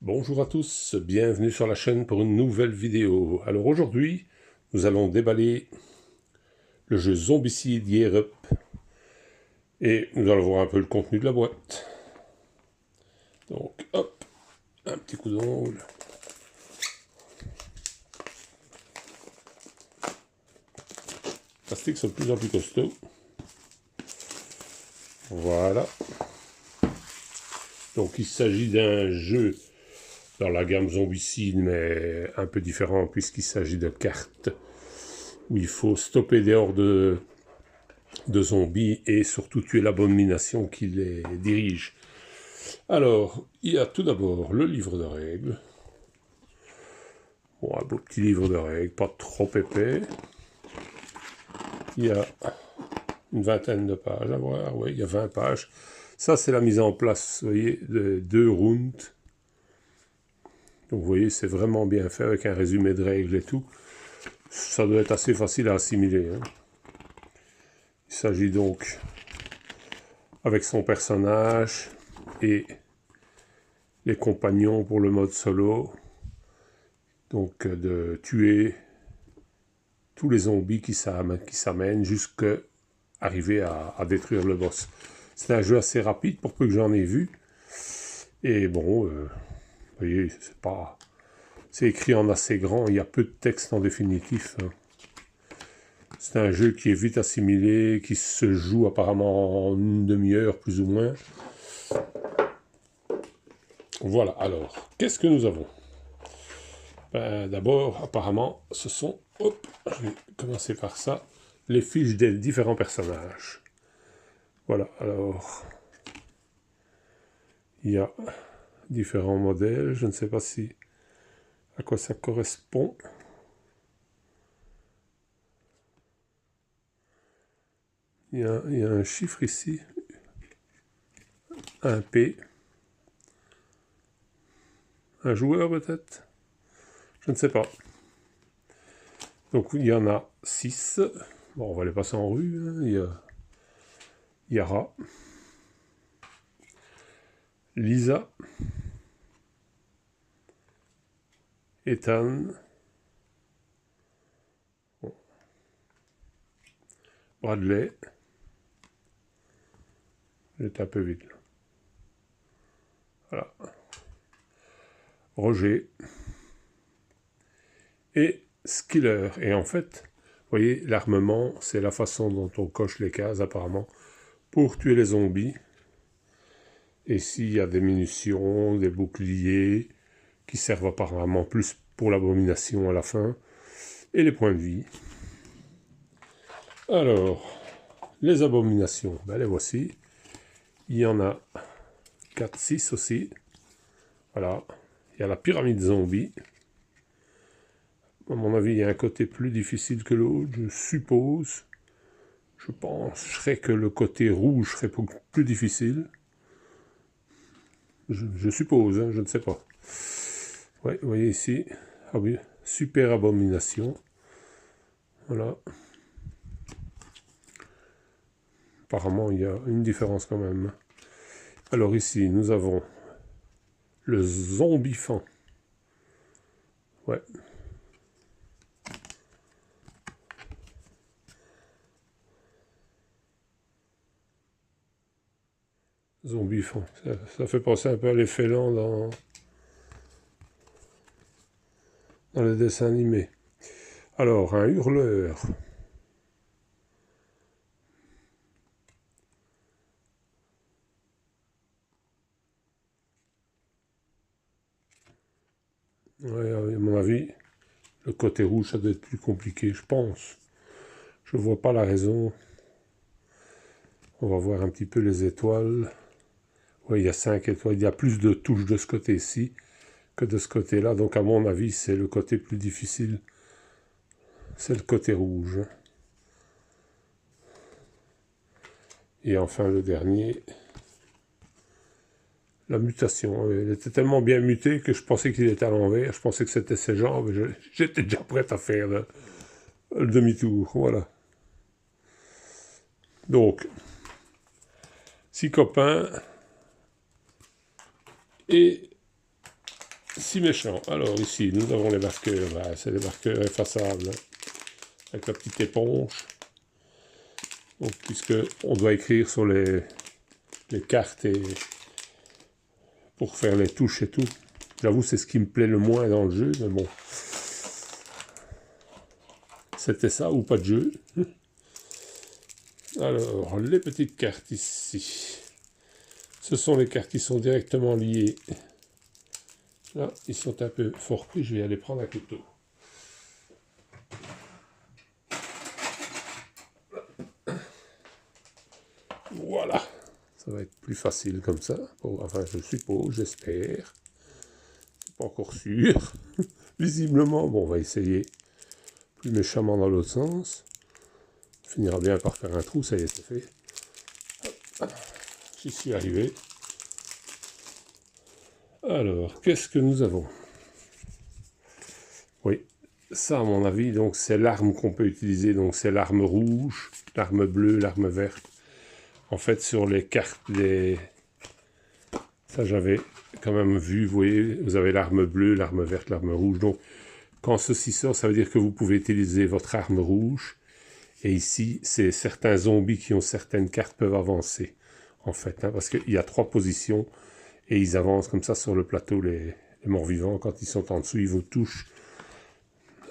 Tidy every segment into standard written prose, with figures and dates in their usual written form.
Bonjour à tous, bienvenue sur la chaîne pour une nouvelle vidéo. Alors aujourd'hui, nous allons déballer le jeu Zombicide Year Up et nous allons voir un peu le contenu de la boîte. Donc hop, un petit coup d'ongle. Les plastiques sont de plus en plus costauds. Voilà. Donc il s'agit d'un jeu dans la gamme Zombicide, mais un peu différent puisqu'il s'agit de cartes où il faut stopper des hordes de zombies et surtout tuer l'abomination qui les dirige. Alors, il y a tout d'abord le livre de règles. Bon, un beau petit livre de règles, pas trop épais. Il y a une vingtaine de pages à voir, oui, il y a 20 pages. Ça, c'est la mise en place, vous voyez, de 2 rounds. Donc, vous voyez, c'est vraiment bien fait avec un résumé de règles et tout. Ça doit être assez facile à assimiler. Hein. Il s'agit donc, avec son personnage et les compagnons pour le mode solo, donc de tuer tous les zombies qui s'amènent jusqu'à arriver à détruire le boss. C'est un jeu assez rapide pour peu que j'en ai vu. Et bon, vous voyez, c'est écrit en assez grand, il y a peu de texte en définitif. Hein. C'est un jeu qui est vite assimilé, qui se joue apparemment en une demi-heure plus ou moins. Voilà, alors, qu'est-ce que nous avons? D'abord, apparemment, ce sont, hop, je vais commencer par ça, les fiches des différents personnages. Voilà, alors, il y a différents modèles, je ne sais pas à quoi ça correspond. Il y a un chiffre ici, un P, un joueur peut-être, je ne sais pas. Donc il y en a 6. Bon, on va les passer en rue. Hein. Il y a Yara, Lisa, Ethan, Bradley. J'étais un peu vite là. Voilà. Roger et Skiller. Et en fait, vous voyez, l'armement, c'est la façon dont on coche les cases apparemment pour tuer les zombies. Et s'il y a des munitions, des boucliers qui servent apparemment plus pour l'abomination à la fin, et les points de vie. Alors, les abominations, ben les voici. Il y en a 4-6 aussi. Voilà. Il y a la pyramide zombie. À mon avis, il y a un côté plus difficile que l'autre, je suppose. Je penserais que le côté rouge serait plus difficile. Je suppose, hein, je ne sais pas. Ouais, vous voyez ici. Ah oui, super abomination. Voilà. Apparemment, il y a une différence quand même. Alors ici, nous avons le zombifant. Ouais. Zombifant. Ça fait penser un peu à les félins dans les dessins animés. Alors, un hurleur. Ouais, à mon avis, le côté rouge, ça doit être plus compliqué, je pense. Je vois pas la raison. On va voir un petit peu les étoiles. Oui, il y a 5 étoiles. Il y a plus de touches de ce côté-ci que de ce côté-là. Donc, à mon avis, c'est le côté plus difficile. C'est le côté rouge. Et enfin, le dernier, la mutation. Il était tellement bien muté que je pensais qu'il était à l'envers. Je pensais que c'était ses jambes. J'étais déjà prêt à faire le demi-tour. Voilà. Donc, 6 copains et si méchant. Alors ici, nous avons les marqueurs. C'est des marqueurs effaçables, hein, avec la petite éponge. Donc, puisque on doit écrire sur les cartes et pour faire les touches et tout. J'avoue, c'est ce qui me plaît le moins dans le jeu, mais bon. C'était ça ou pas de jeu. Alors, les petites cartes ici. Ce sont les cartes qui sont directement liées. Là, ils sont un peu fort pris, je vais aller prendre un couteau. Voilà. Ça va être plus facile comme ça. Enfin, je suppose, j'espère. Pas encore sûr. Visiblement, bon, on va essayer plus méchamment dans l'autre sens. On finira bien par faire un trou, ça y est, c'est fait. J'y suis arrivé. Alors, qu'est-ce que nous avons? Oui, ça, à mon avis, donc c'est l'arme qu'on peut utiliser. Donc, c'est l'arme rouge, l'arme bleue, l'arme verte. En fait, sur les cartes, ça, j'avais quand même vu, vous voyez, vous avez l'arme bleue, l'arme verte, l'arme rouge. Donc, quand ceci sort, ça veut dire que vous pouvez utiliser votre arme rouge. Et ici, c'est certains zombies qui ont certaines cartes peuvent avancer, en fait. Hein, parce qu'il y a 3 positions. Et ils avancent comme ça sur le plateau, les morts-vivants. Quand ils sont en dessous, ils vous touchent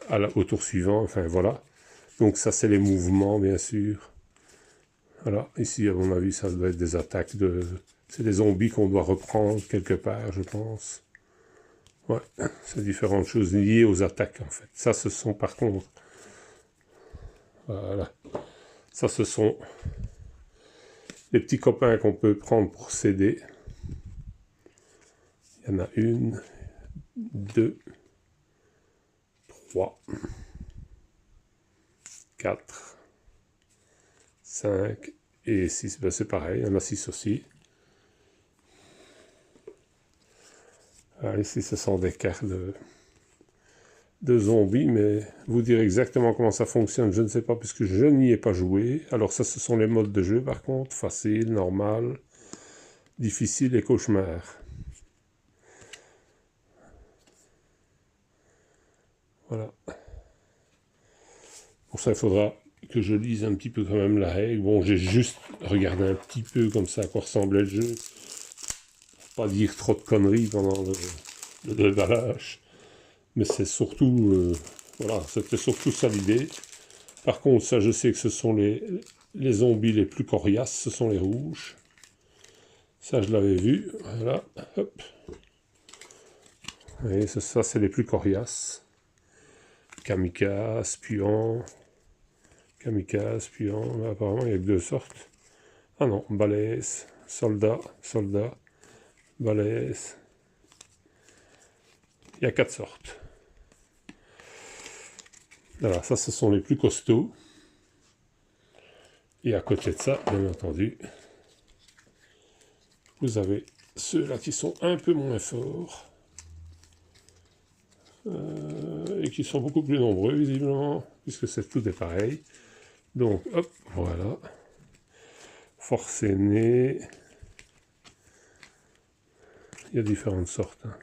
au tour suivant. Enfin, voilà. Donc ça, c'est les mouvements, bien sûr. Voilà. Ici, à mon avis, ça doit être des attaques de... C'est des zombies qu'on doit reprendre quelque part, je pense. Ouais, c'est différentes choses liées aux attaques, en fait. Ça, ce sont, par contre... Voilà. Ça, ce sont les petits copains qu'on peut prendre pour s'aider. Il y en a 1, 2, 3, 4, 5 et 6. Ben c'est pareil, il y en a 6 aussi. Ah, ici, ce sont des cartes de zombies, mais vous dire exactement comment ça fonctionne, je ne sais pas, puisque je n'y ai pas joué. Alors ça, ce sont les modes de jeu, par contre. Facile, normal, difficile et cauchemar. Voilà. Pour ça, il faudra que je lise un petit peu quand même la règle. Bon, j'ai juste regardé un petit peu comme ça à quoi ressemblait le jeu. Pas dire trop de conneries pendant le déballage. Mais c'est surtout... voilà, c'était surtout ça l'idée. Par contre, ça, je sais que ce sont les zombies les plus coriaces, ce sont les rouges. Ça, je l'avais vu. Voilà, hop. Vous voyez, ça c'est les plus coriaces. Kamikaze, puant. Kamikaze, puant. Apparemment, il n'y a que 2 sortes. Ah non, balèze, soldat, balèze. Il y a 4 sortes. Voilà, ça, ce sont les plus costauds. Et à côté de ça, bien entendu, vous avez ceux-là qui sont un peu moins forts. Et qui sont beaucoup plus nombreux, visiblement, puisque c'est tout est pareil. Donc, hop, voilà. Force aînée. Il y a différentes sortes. Hein.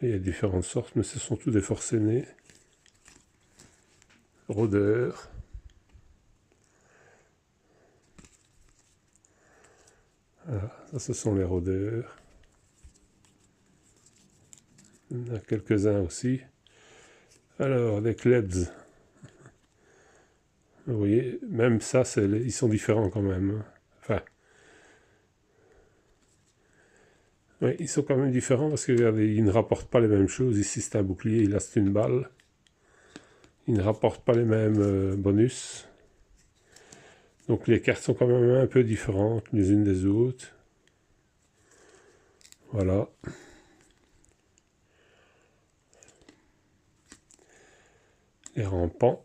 Il y a différentes sortes, mais ce sont tous des forces aînées. Rôdeurs. Voilà, ça ce sont les rôdeurs. Il y en a quelques-uns aussi. Alors, les klebs. Vous voyez, même ça, ils sont différents quand même. Enfin, oui, ils sont quand même différents parce que regardez, ils ne rapportent pas les mêmes choses. Ici, c'est un bouclier, là, c'est une balle. Ils ne rapportent pas les mêmes bonus. Donc, les cartes sont quand même un peu différentes les unes des autres. Voilà. Les rampants.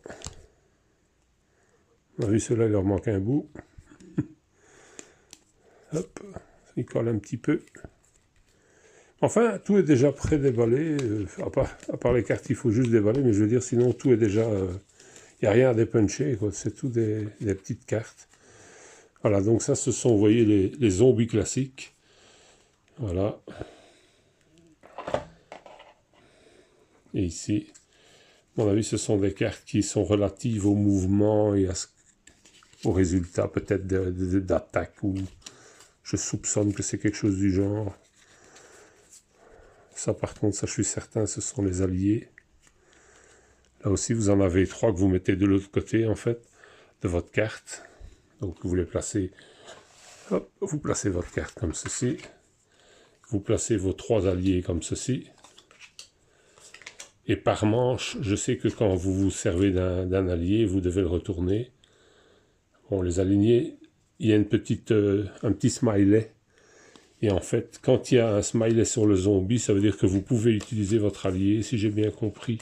On a vu ceux-là, il leur manque un bout. Hop, il colle un petit peu. Enfin, tout est déjà pré-déballé. À part les cartes, il faut juste déballer. Mais je veux dire, sinon, tout est déjà... Il n'y a rien à dépuncher. C'est tout des petites cartes. Voilà, donc ça, ce sont, vous voyez, les zombies classiques. Voilà. Et ici, à mon avis, ce sont des cartes qui sont relatives au mouvement et au résultat peut-être d'attaque, ou je soupçonne que c'est quelque chose du genre. Ça par contre, ça je suis certain, ce sont les alliés. Là aussi, vous en avez 3 que vous mettez de l'autre côté, en fait, de votre carte. Donc vous les placez, hop, vous placez votre carte comme ceci. Vous placez vos 3 alliés comme ceci. Et par manche, je sais que quand vous vous servez d'un allié, vous devez le retourner. Bon, les alignés, il y a un petit smiley. Et en fait, quand il y a un smiley sur le zombie, ça veut dire que vous pouvez utiliser votre allié, si j'ai bien compris,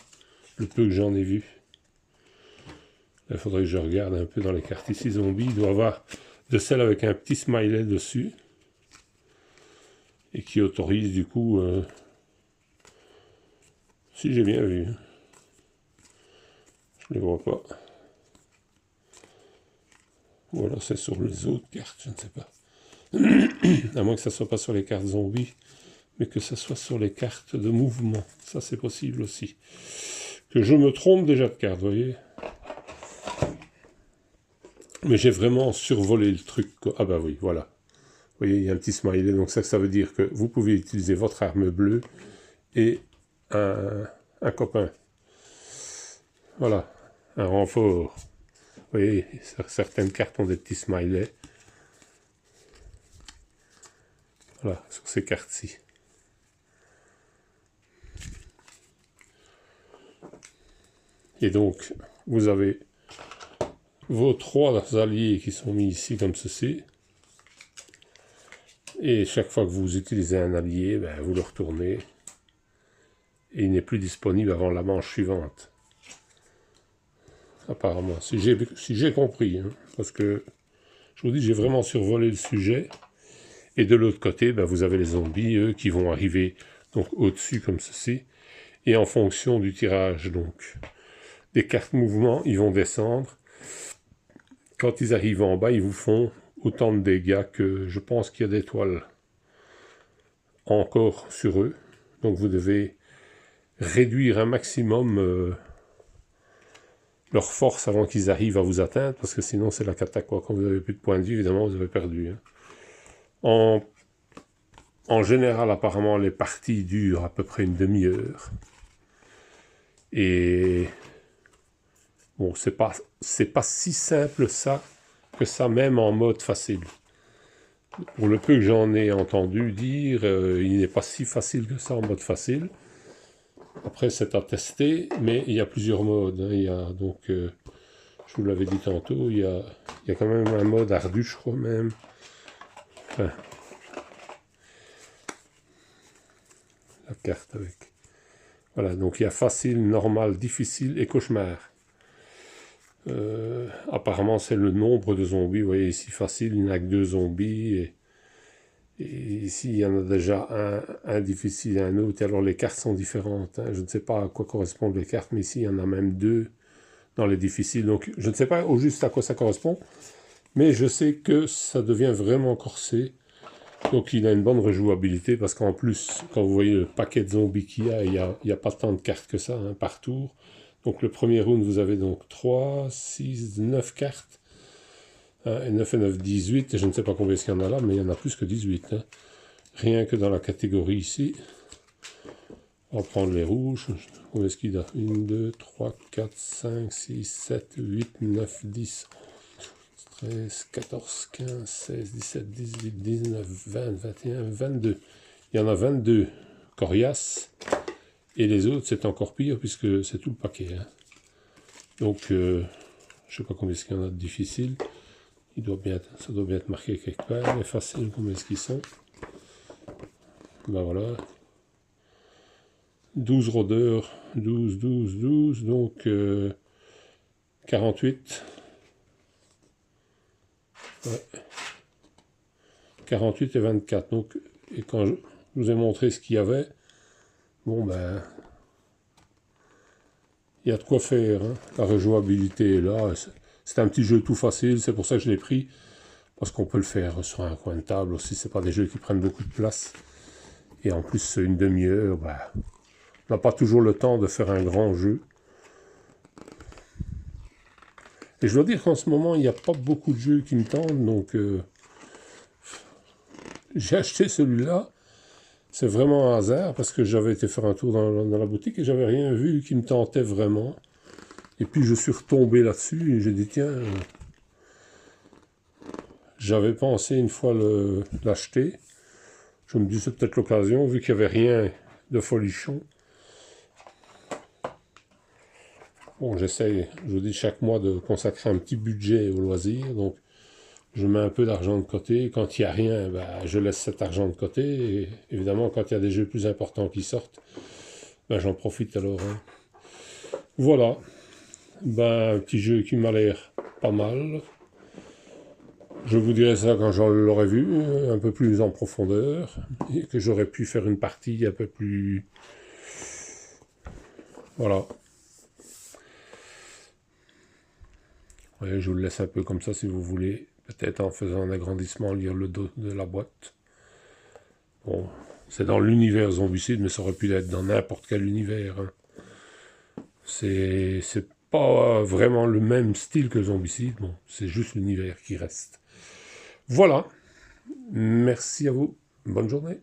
le peu que j'en ai vu. Il faudrait que je regarde un peu dans les cartes ici, zombie. Il doit y avoir de celles avec un petit smiley dessus. Et qui autorise du coup... si j'ai bien vu. Je ne les vois pas. Ou alors c'est sur les autres cartes, je ne sais pas. À moins que ça ne soit pas sur les cartes zombies, mais que ça soit sur les cartes de mouvement. Ça c'est possible aussi. Que je me trompe déjà de carte, vous voyez. Mais j'ai vraiment survolé le truc. Ah bah oui, voilà. Vous voyez, il y a un petit smiley, donc ça veut dire que vous pouvez utiliser votre arme bleue et un copain. Voilà, un renfort. Vous voyez, certaines cartes ont des petits smileys. Voilà, sur ces cartes-ci. Et donc, vous avez vos 3 alliés qui sont mis ici comme ceci. Et chaque fois que vous utilisez un allié, ben, vous le retournez. Et il n'est plus disponible avant la manche suivante. Apparemment, si j'ai compris. Hein, parce que, je vous dis, j'ai vraiment survolé le sujet. Et de l'autre côté, ben, vous avez les zombies, eux, qui vont arriver donc au-dessus comme ceci. Et en fonction du tirage donc des cartes mouvement, ils vont descendre. Quand ils arrivent en bas, ils vous font autant de dégâts que je pense qu'il y a des toiles encore sur eux. Donc vous devez réduire un maximum leur force avant qu'ils arrivent à vous atteindre, parce que sinon c'est la cata, quoi. Quand vous n'avez plus de points de vie, évidemment, vous avez perdu. Hein. En général, apparemment, les parties durent à peu près une demi-heure. Et bon, c'est pas si simple que ça, même en mode facile. Pour le peu que j'en ai entendu dire, il n'est pas si facile que ça en mode facile. Après, c'est à tester, mais il y a plusieurs modes. Hein. Il y a donc, je vous l'avais dit tantôt, il y a quand même un mode ardu, je crois même. Enfin, la carte avec. Voilà, donc il y a facile, normal, difficile et cauchemar. Apparemment, c'est le nombre de zombies. Vous voyez ici, facile, il n'y a que 2 zombies. Et ici, il y en a déjà un difficile et un autre. Et alors, les cartes sont différentes. Hein. Je ne sais pas à quoi correspondent les cartes, mais ici, il y en a même 2 dans les difficiles. Donc, je ne sais pas au juste à quoi ça correspond. Mais je sais que ça devient vraiment corsé. Donc il a une bonne rejouabilité, parce qu'en plus, quand vous voyez le paquet de zombies qu'il y a, il n'y a pas tant de cartes que ça, hein, par tour. Donc le premier round, vous avez donc 3, 6, 9 cartes. Hein, et 9 et 9, 18. Et je ne sais pas combien il y en a là, mais il y en a plus que 18. Hein. Rien que dans la catégorie ici. On va prendre les rouges. Combien est-ce qu'il y a 1, 2, 3, 4, 5, 6, 7, 8, 9, 10, 13, 14, 15, 16, 17, 18, 19, 20, 21, 22. Il y en a 22 coriaces. Et les autres, c'est encore pire, puisque c'est tout le paquet. Hein. Donc, je ne sais pas combien est-ce qu'il y en a de difficiles. Ça doit bien être marqué quelque part. Les faciles, combien est-ce qu'ils sont? Ben voilà. 12 rôdeurs. 12, 12, 12. Donc, 48. Ouais. 48 et 24. Donc, et quand je vous ai montré ce qu'il y avait, bon ben, il y a de quoi faire. Hein. La rejouabilité est là. C'est un petit jeu tout facile, c'est pour ça que je l'ai pris. Parce qu'on peut le faire sur un coin de table aussi. C'est pas des jeux qui prennent beaucoup de place. Et en plus, une demi-heure, ben, On n'a pas toujours le temps de faire un grand jeu. Et je dois dire qu'en ce moment, il n'y a pas beaucoup de jeux qui me tentent, donc j'ai acheté celui-là. C'est vraiment un hasard, parce que j'avais été faire un tour dans la boutique et j'avais rien vu qui me tentait vraiment. Et puis je suis retombé là-dessus et j'ai dit, tiens, j'avais pensé une fois l'acheter. Je me dis, c'est peut-être l'occasion, vu qu'il n'y avait rien de folichon. Bon, j'essaye, je vous dis, chaque mois de consacrer un petit budget au loisir. Donc, je mets un peu d'argent de côté. Quand il n'y a rien, ben, je laisse cet argent de côté. Et évidemment, quand il y a des jeux plus importants qui sortent, ben, j'en profite alors. Hein. Voilà. Ben, un petit jeu qui m'a l'air pas mal. Je vous dirai ça quand je l'aurai vu, un peu plus en profondeur, et que j'aurais pu faire une partie un peu plus... Voilà. Ouais, je vous le laisse un peu comme ça si vous voulez, peut-être en faisant un agrandissement, lire le dos de la boîte. Bon, c'est dans l'univers zombicide, mais ça aurait pu être dans n'importe quel univers. Hein. C'est pas vraiment le même style que zombicide, bon, c'est juste l'univers qui reste. Voilà, merci à vous, bonne journée.